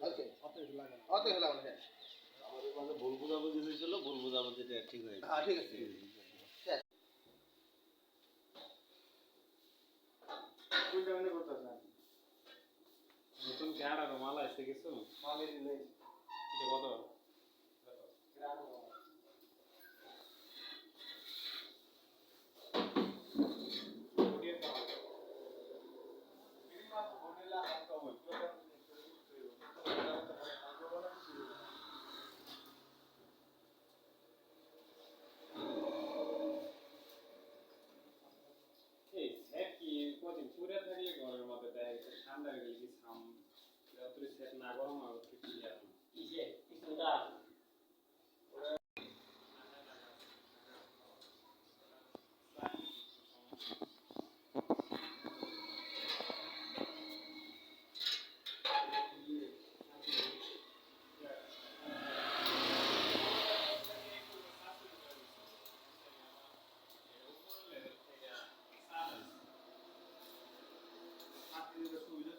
ওকে অত হলো মানে আমাদের মাঝে ভুল বোঝাবুঝি হয়েছিল, ভুল বোঝাবুঝিটা ঠিক হয়ে গেছে। হ্যাঁ ঠিক আছে কোনটা মনে করতেছেন নতুন গাড় আর মালা এসে কিছু মালের দিলে এটা কত গ্রাম কোটির দাম মিনিমাম বডিলা কত হবে এই সেট কি কদিন পুরে থাকলে ঘরের মধ্যে দেয় ঠান্ডা গেলে কি সাম তুই সেট না গরম হবে কি আর ইসে ইসুদা সুবিধা